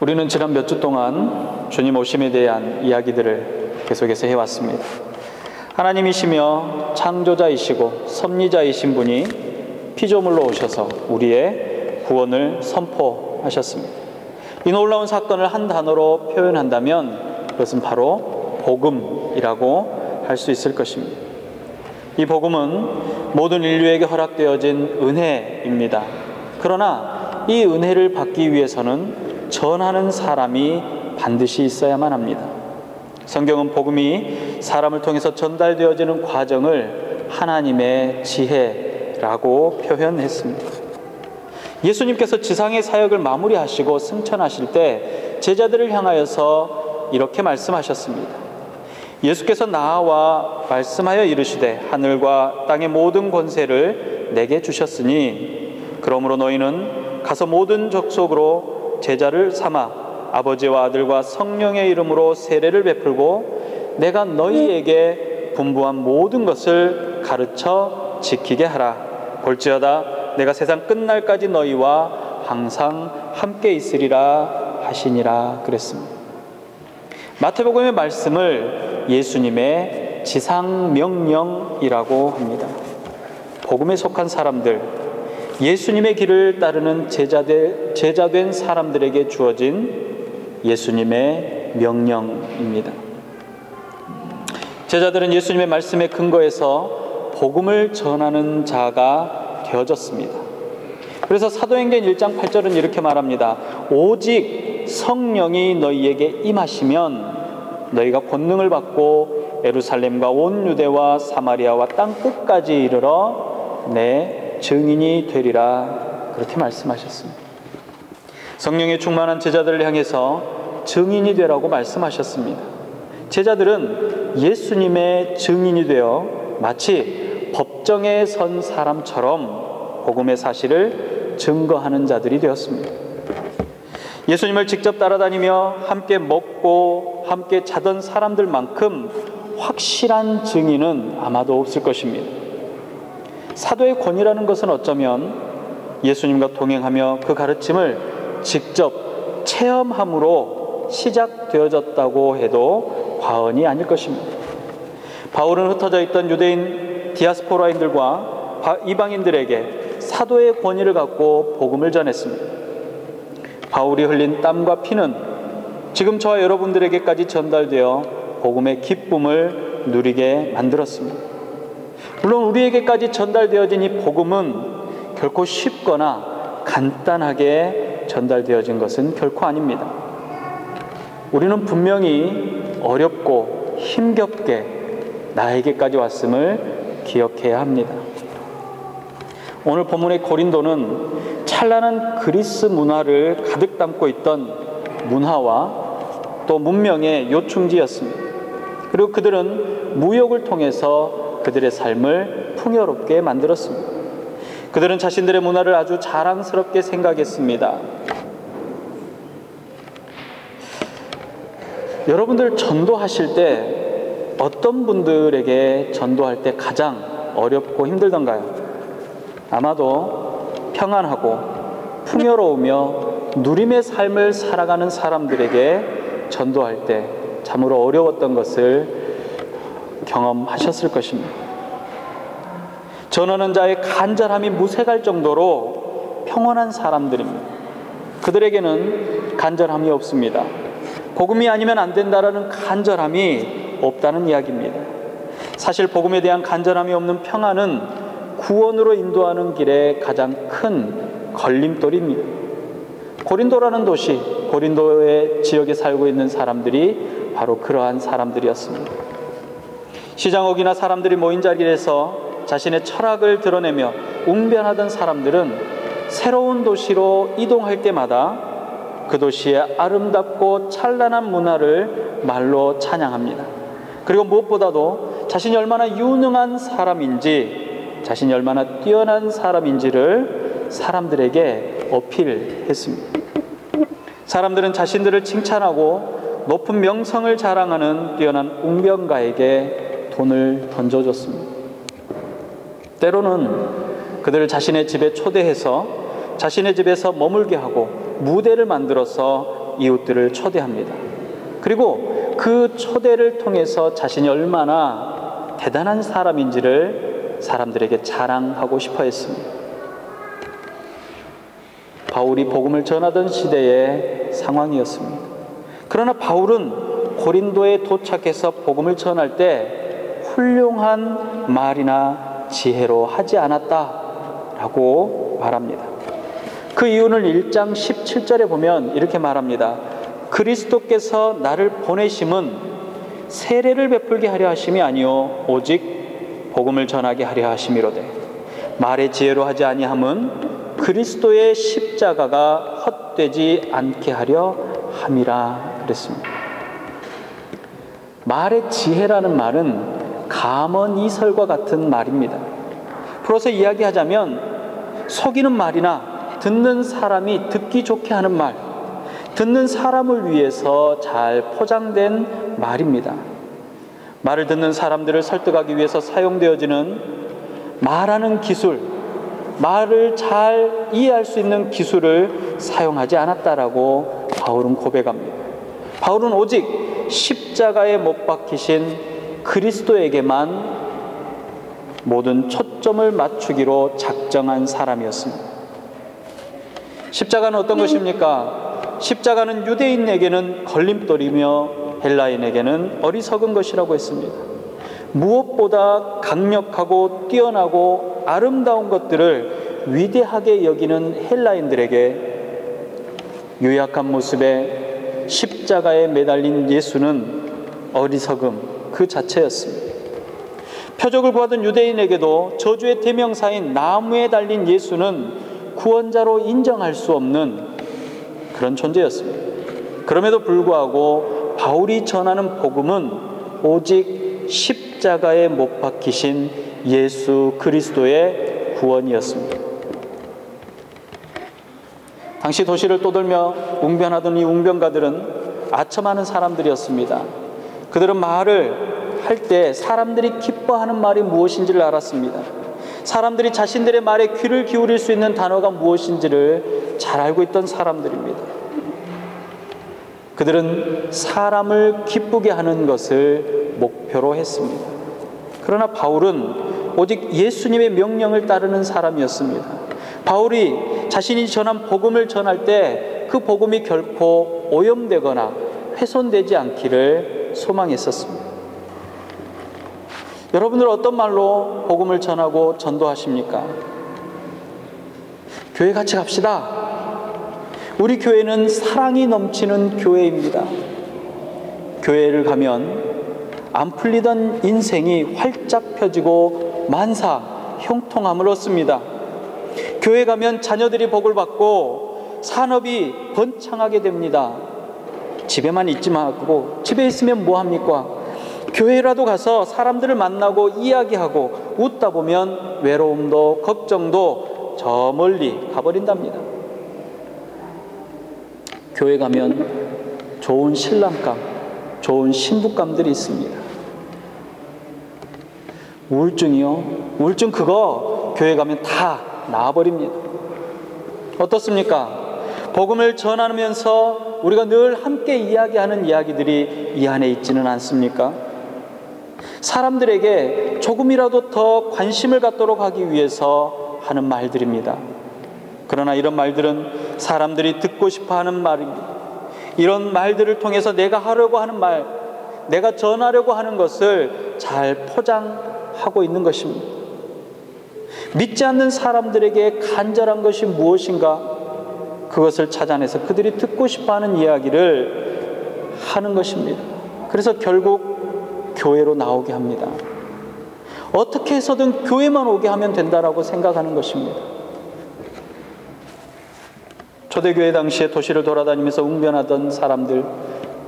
우리는 지난 몇 주 동안 주님 오심에 대한 이야기들을 계속해서 해왔습니다. 하나님이시며 창조자이시고 섭리자이신 분이 피조물로 오셔서 우리의 구원을 선포하셨습니다. 이 놀라운 사건을 한 단어로 표현한다면 그것은 바로 복음이라고 할 수 있을 것입니다. 이 복음은 모든 인류에게 허락되어진 은혜입니다. 그러나 이 은혜를 받기 위해서는 전하는 사람이 반드시 있어야만 합니다. 성경은 복음이 사람을 통해서 전달되어지는 과정을 하나님의 지혜라고 표현했습니다. 예수님께서 지상의 사역을 마무리하시고 승천하실 때 제자들을 향하여서 이렇게 말씀하셨습니다. 예수께서 나와 말씀하여 이르시되 하늘과 땅의 모든 권세를 내게 주셨으니 그러므로 너희는 가서 모든 족속으로 제자를 삼아 아버지와 아들과 성령의 이름으로 세례를 베풀고 내가 너희에게 분부한 모든 것을 가르쳐 지키게 하라. 볼지어다 내가 세상 끝날까지 너희와 항상 함께 있으리라 하시니라 그랬습니다. 마태복음의 말씀을 예수님의 지상명령이라고 합니다. 복음에 속한 사람들, 예수님의 길을 따르는 제자된 사람들에게 주어진 예수님의 명령입니다. 제자들은 예수님의 말씀에 근거해서 복음을 전하는 자가 되어졌습니다. 그래서 사도행전 1장 8절은 이렇게 말합니다. 오직 성령이 너희에게 임하시면 너희가 권능을 받고 예루살렘과 온 유대와 사마리아와 땅 끝까지 이르러 내 증인이 되리라. 그렇게 말씀하셨습니다. 성령에 충만한 제자들을 향해서 증인이 되라고 말씀하셨습니다. 제자들은 예수님의 증인이 되어 마치 법정에 선 사람처럼 복음의 사실을 증거하는 자들이 되었습니다. 예수님을 직접 따라다니며 함께 먹고 함께 자던 사람들만큼 확실한 증인은 아마도 없을 것입니다. 사도의 권위라는 것은 어쩌면 예수님과 동행하며 그 가르침을 직접 체험함으로 시작되어졌다고 해도 과언이 아닐 것입니다. 바울은 흩어져 있던 유대인 디아스포라인들과 이방인들에게 사도의 권위를 갖고 복음을 전했습니다. 바울이 흘린 땀과 피는 지금 저와 여러분들에게까지 전달되어 복음의 기쁨을 누리게 만들었습니다. 물론 우리에게까지 전달되어진 이 복음은 결코 쉽거나 간단하게 전달되어진 것은 결코 아닙니다. 우리는 분명히 어렵고 힘겹게 나에게까지 왔음을 기억해야 합니다. 오늘 본문의 고린도는 찬란한 그리스 문화를 가득 담고 있던 문화와 또 문명의 요충지였습니다. 그리고 그들은 무역을 통해서 그들의 삶을 풍요롭게 만들었습니다. 그들은 자신들의 문화를 아주 자랑스럽게 생각했습니다. 여러분들 전도하실 때 어떤 분들에게 전도할 때 가장 어렵고 힘들던가요? 아마도 평안하고 풍요로우며 누림의 삶을 살아가는 사람들에게 전도할 때 참으로 어려웠던 것을 경험하셨을 것입니다. 전하는 자의 간절함이 무색할 정도로 평온한 사람들입니다. 그들에게는 간절함이 없습니다. 복음이 아니면 안 된다라는 간절함이 없다는 이야기입니다. 사실 복음에 대한 간절함이 없는 평안은 구원으로 인도하는 길에 가장 큰 걸림돌입니다. 고린도라는 도시, 고린도의 지역에 살고 있는 사람들이 바로 그러한 사람들이었습니다. 시장옥이나 사람들이 모인 자리에서 자신의 철학을 드러내며 웅변하던 사람들은 새로운 도시로 이동할 때마다 그 도시의 아름답고 찬란한 문화를 말로 찬양합니다. 그리고 무엇보다도 자신이 얼마나 유능한 사람인지, 자신이 얼마나 뛰어난 사람인지를 사람들에게 어필했습니다. 사람들은 자신들을 칭찬하고 높은 명성을 자랑하는 뛰어난 웅변가에게 돈을 던져줬습니다. 때로는 그들을 자신의 집에 초대해서 자신의 집에서 머물게 하고 무대를 만들어서 이웃들을 초대합니다. 그리고 그 초대를 통해서 자신이 얼마나 대단한 사람인지를 사람들에게 자랑하고 싶어 했습니다. 바울이 복음을 전하던 시대의 상황이었습니다. 그러나 바울은 고린도에 도착해서 복음을 전할 때 훌륭한 말이나 지혜로 하지 않았다라고 말합니다. 그 이유는 1장 17절에 보면 이렇게 말합니다. 그리스도께서 나를 보내심은 세례를 베풀게 하려 하심이 아니요 오직 복음을 전하게 하려 하심이로되 말의 지혜로 하지 아니함은 그리스도의 십자가가 헛되지 않게 하려 함이라 그랬습니다. 말의 지혜라는 말은 감언이설과 같은 말입니다. 풀어서 이야기하자면 속이는 말이나 듣는 사람이 듣기 좋게 하는 말, 듣는 사람을 위해서 잘 포장된 말입니다. 말을 듣는 사람들을 설득하기 위해서 사용되어지는 말하는 기술, 말을 잘 이해할 수 있는 기술을 사용하지 않았다라고 바울은 고백합니다. 바울은 오직 십자가에 못 박히신 그리스도에게만 모든 초점을 맞추기로 작정한 사람이었습니다. 십자가는 어떤 것입니까? 십자가는 유대인에게는 걸림돌이며 헬라인에게는 어리석은 것이라고 했습니다. 무엇보다 강력하고 뛰어나고 아름다운 것들을 위대하게 여기는 헬라인들에게 유약한 모습에 십자가에 매달린 예수는 어리석음 그 자체였습니다. 표적을 구하던 유대인에게도 저주의 대명사인 나무에 달린 예수는 구원자로 인정할 수 없는 그런 존재였습니다. 그럼에도 불구하고 바울이 전하는 복음은 오직 십자가에 못 박히신 예수 그리스도의 구원이었습니다. 당시 도시를 떠돌며 웅변하던 이 웅변가들은 아첨하는 사람들이었습니다. 그들은 말을 할 때 사람들이 기뻐하는 말이 무엇인지를 알았습니다. 사람들이 자신들의 말에 귀를 기울일 수 있는 단어가 무엇인지를 잘 알고 있던 사람들입니다. 그들은 사람을 기쁘게 하는 것을 목표로 했습니다. 그러나 바울은 오직 예수님의 명령을 따르는 사람이었습니다. 바울이 자신이 전한 복음을 전할 때 그 복음이 결코 오염되거나 훼손되지 않기를 소망했었습니다. 여러분들 어떤 말로 복음을 전하고 전도하십니까? 교회 같이 갑시다. 우리 교회는 사랑이 넘치는 교회입니다. 교회를 가면 안 풀리던 인생이 활짝 펴지고 만사 형통함을 얻습니다. 교회 가면 자녀들이 복을 받고 산업이 번창하게 됩니다. 집에만 있지 말고 집에 있으면 뭐합니까? 교회라도 가서 사람들을 만나고 이야기하고 웃다 보면 외로움도 걱정도 저 멀리 가버린답니다. 교회 가면 좋은 신랑감, 좋은 신부감들이 있습니다. 우울증이요? 우울증 그거 교회 가면 다 나아버립니다. 어떻습니까? 복음을 전하면서 우리가 늘 함께 이야기하는 이야기들이 이 안에 있지는 않습니까? 사람들에게 조금이라도 더 관심을 갖도록 하기 위해서 하는 말들입니다. 그러나 이런 말들은 사람들이 듣고 싶어하는 말입니다. 이런 말들을 통해서 내가 하려고 하는 말, 내가 전하려고 하는 것을 잘 포장하고 있는 것입니다. 믿지 않는 사람들에게 간절한 것이 무엇인가? 그것을 찾아내서 그들이 듣고 싶어하는 이야기를 하는 것입니다. 그래서 결국 교회로 나오게 합니다. 어떻게 해서든 교회만 오게 하면 된다라고 생각하는 것입니다. 초대교회 당시에 도시를 돌아다니면서 웅변하던 사람들,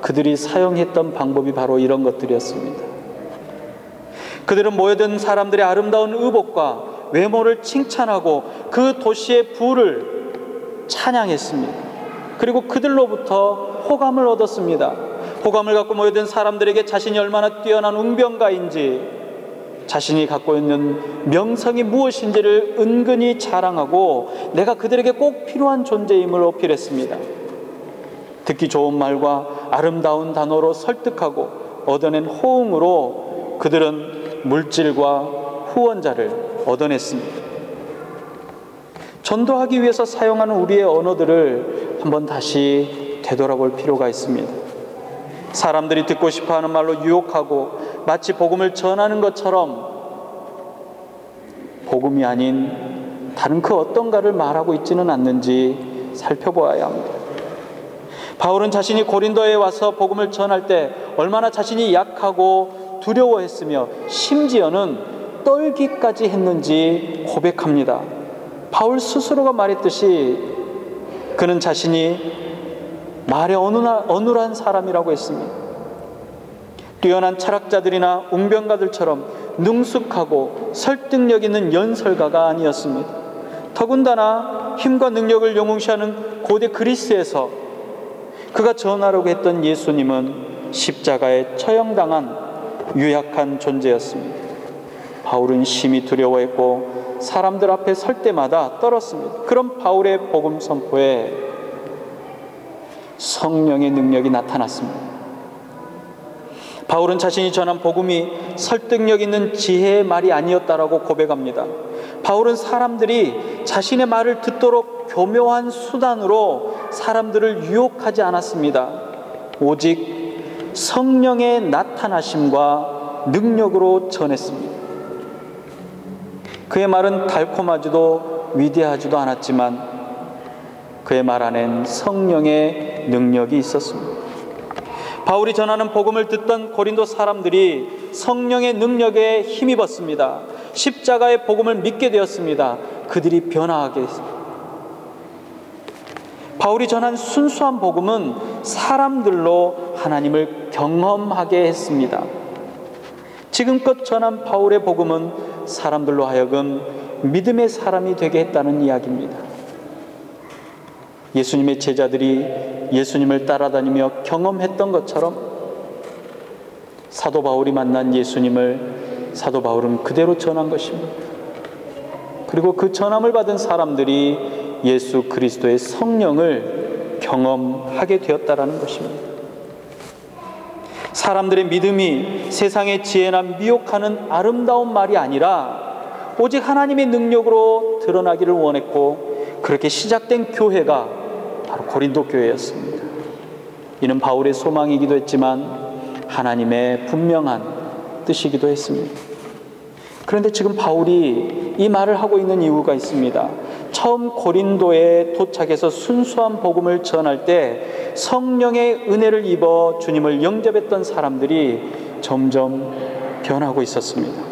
그들이 사용했던 방법이 바로 이런 것들이었습니다. 그들은 모여든 사람들의 아름다운 의복과 외모를 칭찬하고 그 도시의 부를 찬양했습니다. 그리고 그들로부터 호감을 얻었습니다. 호감을 갖고 모여든 사람들에게 자신이 얼마나 뛰어난 웅변가인지, 자신이 갖고 있는 명성이 무엇인지를 은근히 자랑하고 내가 그들에게 꼭 필요한 존재임을 어필했습니다. 듣기 좋은 말과 아름다운 단어로 설득하고 얻어낸 호응으로 그들은 물질과 후원자를 얻어냈습니다. 전도하기 위해서 사용하는 우리의 언어들을 한번 다시 되돌아볼 필요가 있습니다. 사람들이 듣고 싶어하는 말로 유혹하고 마치 복음을 전하는 것처럼 복음이 아닌 다른 그 어떤가를 말하고 있지는 않는지 살펴보아야 합니다. 바울은 자신이 고린도에 와서 복음을 전할 때 얼마나 자신이 약하고 두려워했으며 심지어는 떨기까지 했는지 고백합니다. 바울 스스로가 말했듯이 그는 자신이 말에 어눌한 사람이라고 했습니다. 뛰어난 철학자들이나 웅변가들처럼 능숙하고 설득력 있는 연설가가 아니었습니다. 더군다나 힘과 능력을 영웅시하는 고대 그리스에서 그가 전하려고 했던 예수님은 십자가에 처형당한 유약한 존재였습니다. 바울은 심히 두려워했고 사람들 앞에 설 때마다 떨었습니다. 그런 바울의 복음 선포에 성령의 능력이 나타났습니다. 바울은 자신이 전한 복음이 설득력 있는 지혜의 말이 아니었다라고 고백합니다. 바울은 사람들이 자신의 말을 듣도록 교묘한 수단으로 사람들을 유혹하지 않았습니다. 오직 성령의 나타나심과 능력으로 전했습니다. 그의 말은 달콤하지도 위대하지도 않았지만 그의 말 안엔 성령의 능력이 있었습니다. 바울이 전하는 복음을 듣던 고린도 사람들이 성령의 능력에 힘입었습니다. 십자가의 복음을 믿게 되었습니다. 그들이 변화하게 했습니다. 바울이 전한 순수한 복음은 사람들로 하나님을 경험하게 했습니다. 지금껏 전한 바울의 복음은 사람들로 하여금 믿음의 사람이 되게 했다는 이야기입니다. 예수님의 제자들이 예수님을 따라다니며 경험했던 것처럼 사도 바울이 만난 예수님을 사도 바울은 그대로 전한 것입니다. 그리고 그 전함을 받은 사람들이 예수 그리스도의 성령을 경험하게 되었다라는 것입니다. 사람들의 믿음이 세상의 지혜나 미혹하는 아름다운 말이 아니라 오직 하나님의 능력으로 드러나기를 원했고 그렇게 시작된 교회가 바로 고린도 교회였습니다. 이는 바울의 소망이기도 했지만 하나님의 분명한 뜻이기도 했습니다. 그런데 지금 바울이 이 말을 하고 있는 이유가 있습니다. 처음 고린도에 도착해서 순수한 복음을 전할 때 성령의 은혜를 입어 주님을 영접했던 사람들이 점점 변하고 있었습니다.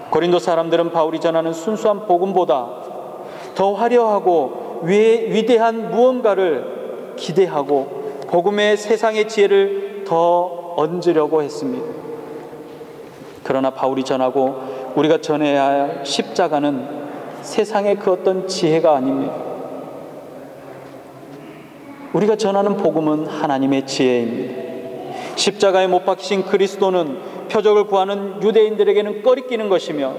고린도 사람들은 바울이 전하는 순수한 복음보다 더 화려하고 위대한 무언가를 기대하고 복음의 세상의 지혜를 더 얹으려고 했습니다. 그러나 바울이 전하고 우리가 전해야 할 십자가는 세상의 그 어떤 지혜가 아닙니다. 우리가 전하는 복음은 하나님의 지혜입니다. 십자가에 못 박히신 그리스도는 표적을 구하는 유대인들에게는 꺼리끼는 것이며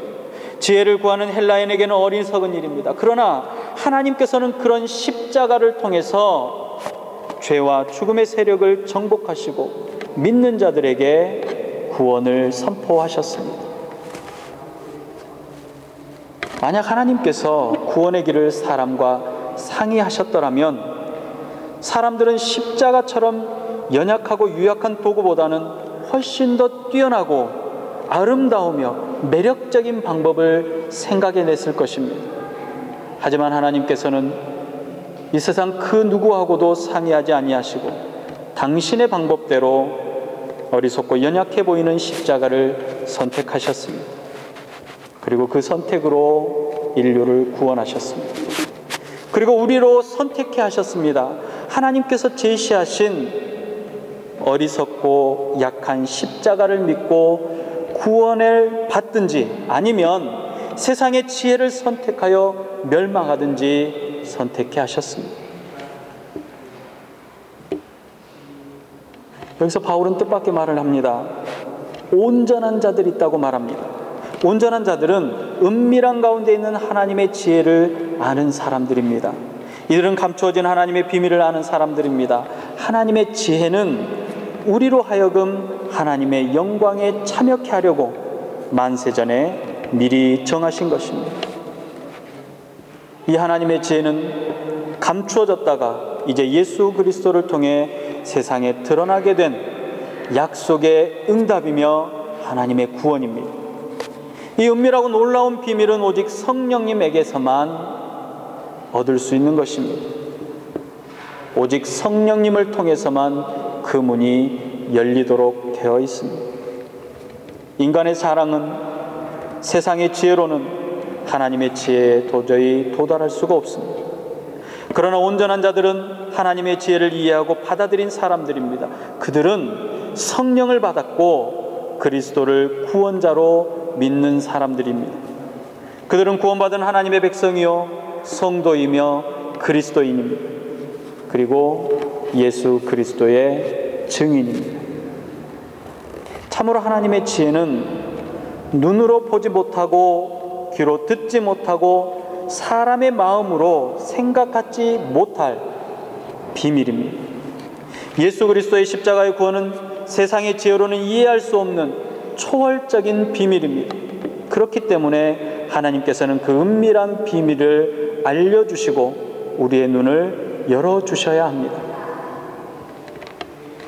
지혜를 구하는 헬라인에게는 어리석은 일입니다. 그러나 하나님께서는 그런 십자가를 통해서 죄와 죽음의 세력을 정복하시고 믿는 자들에게 구원을 선포하셨습니다. 만약 하나님께서 구원의 길을 사람과 상의하셨더라면 사람들은 십자가처럼 연약하고 유약한 도구보다는 훨씬 더 뛰어나고 아름다우며 매력적인 방법을 생각해냈을 것입니다. 하지만 하나님께서는 이 세상 그 누구하고도 상의하지 아니하시고 당신의 방법대로 어리석고 연약해 보이는 십자가를 선택하셨습니다. 그리고 그 선택으로 인류를 구원하셨습니다. 그리고 우리로 선택해 하셨습니다. 하나님께서 제시하신 어리석고 약한 십자가를 믿고 구원을 받든지 아니면 세상의 지혜를 선택하여 멸망하든지 선택해 하셨습니다. 여기서 바울은 뜻밖의 말을 합니다. 온전한 자들이 있다고 말합니다. 온전한 자들은 은밀한 가운데 있는 하나님의 지혜를 아는 사람들입니다. 이들은 감추어진 하나님의 비밀을 아는 사람들입니다. 하나님의 지혜는 우리로 하여금 하나님의 영광에 참여케 하려고 만세전에 미리 정하신 것입니다. 이 하나님의 지혜는 감추어졌다가 이제 예수 그리스도를 통해 세상에 드러나게 된 약속의 응답이며 하나님의 구원입니다. 이 은밀하고 놀라운 비밀은 오직 성령님에게서만 얻을 수 있는 것입니다. 오직 성령님을 통해서만 그 문이 열리도록 되어 있습니다. 인간의 자랑은 세상의 지혜로는 하나님의 지혜에 도저히 도달할 수가 없습니다. 그러나 온전한 자들은 하나님의 지혜를 이해하고 받아들인 사람들입니다. 그들은 성령을 받았고 그리스도를 구원자로 믿는 사람들입니다. 그들은 구원받은 하나님의 백성이요 성도이며 그리스도인입니다. 그리고 예수 그리스도의 증인입니다. 참으로 하나님의 지혜는 눈으로 보지 못하고 귀로 듣지 못하고 사람의 마음으로 생각하지 못할 비밀입니다. 예수 그리스도의 십자가의 구원은 세상의 지혜로는 이해할 수 없는 초월적인 비밀입니다. 그렇기 때문에 하나님께서는 그 은밀한 비밀을 알려주시고 우리의 눈을 열어주셔야 합니다.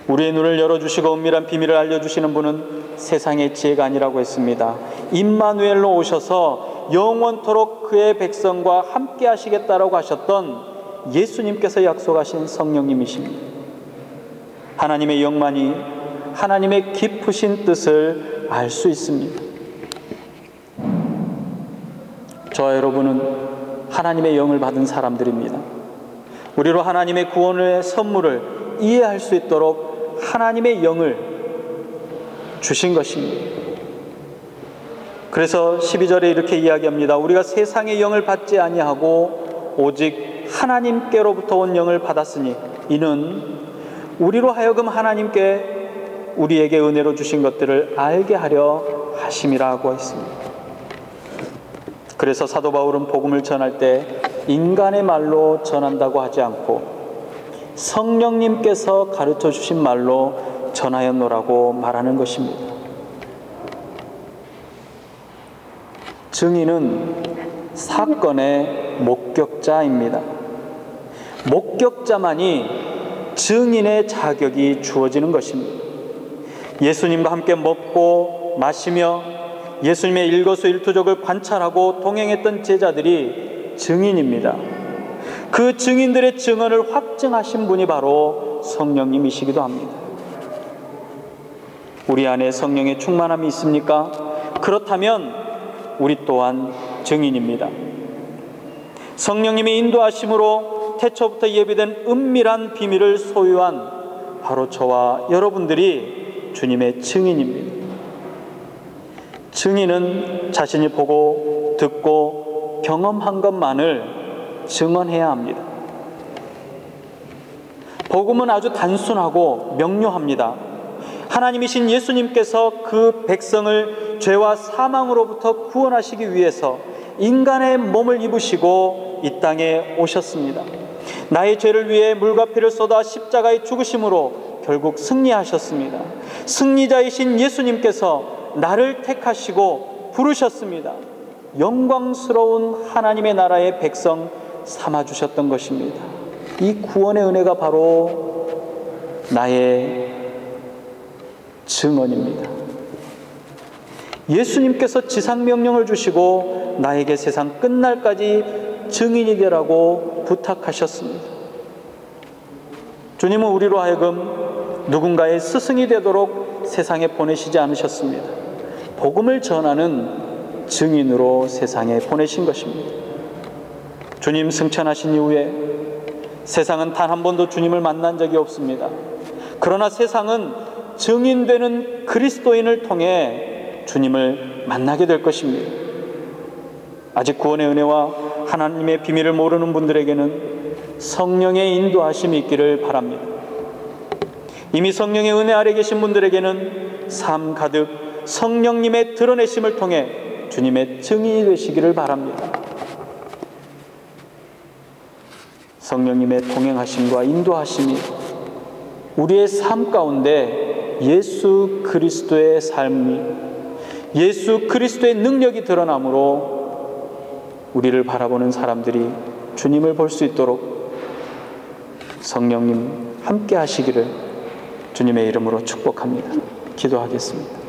우리의 눈을 열어주시고 은밀한 비밀을 알려주시는 분은 세상의 지혜가 아니라고 했습니다. 임마누엘로 오셔서 영원토록 그의 백성과 함께 하시겠다라고 하셨던 예수님께서 약속하신 성령님이십니다. 하나님의 영만이 하나님의 깊으신 뜻을 알 수 있습니다. 저와 여러분은 하나님의 영을 받은 사람들입니다. 우리로 하나님의 구원의 선물을 이해할 수 있도록 하나님의 영을 주신 것입니다. 그래서 12절에 이렇게 이야기합니다. 우리가 세상의 영을 받지 아니하고 오직 하나님께로부터 온 영을 받았으니 이는 우리로 하여금 하나님께 우리에게 은혜로 주신 것들을 알게 하려 하심이라고 했습니다. 그래서 사도 바울은 복음을 전할 때 인간의 말로 전한다고 하지 않고 성령님께서 가르쳐 주신 말로 전하였노라고 말하는 것입니다. 증인은 사건의 목격자입니다. 목격자만이 증인의 자격이 주어지는 것입니다. 예수님과 함께 먹고 마시며 예수님의 일거수일투족을 관찰하고 동행했던 제자들이 증인입니다. 그 증인들의 증언을 확증하신 분이 바로 성령님이시기도 합니다. 우리 안에 성령의 충만함이 있습니까? 그렇다면 우리 또한 증인입니다. 성령님의 인도하심으로 태초부터 예비된 은밀한 비밀을 소유한 바로 저와 여러분들이 주님의 증인입니다. 증인은 자신이 보고 듣고 경험한 것만을 증언해야 합니다. 복음은 아주 단순하고 명료합니다. 하나님이신 예수님께서 그 백성을 죄와 사망으로부터 구원하시기 위해서 인간의 몸을 입으시고 이 땅에 오셨습니다. 나의 죄를 위해 물과 피를 쏟아 십자가에 죽으심으로 결국 승리하셨습니다. 승리자이신 예수님께서 나를 택하시고 부르셨습니다. 영광스러운 하나님의 나라의 백성 삼아주셨던 것입니다. 이 구원의 은혜가 바로 나의 증언입니다. 예수님께서 지상명령을 주시고 나에게 세상 끝날까지 증인이 되라고 부탁하셨습니다. 주님은 우리로 하여금 누군가의 스승이 되도록 세상에 보내시지 않으셨습니다. 복음을 전하는 증인으로 세상에 보내신 것입니다. 주님 승천하신 이후에 세상은 단 한 번도 주님을 만난 적이 없습니다. 그러나 세상은 증인되는 그리스도인을 통해 주님을 만나게 될 것입니다. 아직 구원의 은혜와 하나님의 비밀을 모르는 분들에게는 성령의 인도하심이 있기를 바랍니다. 이미 성령의 은혜 아래 계신 분들에게는 삶 가득 성령님의 드러내심을 통해 주님의 증인이 되시기를 바랍니다. 성령님의 동행하심과 인도하심이 우리의 삶 가운데 예수 그리스도의 삶이, 예수 그리스도의 능력이 드러나므로 우리를 바라보는 사람들이 주님을 볼 수 있도록 성령님 함께 하시기를 주님의 이름으로 축복합니다. 기도하겠습니다.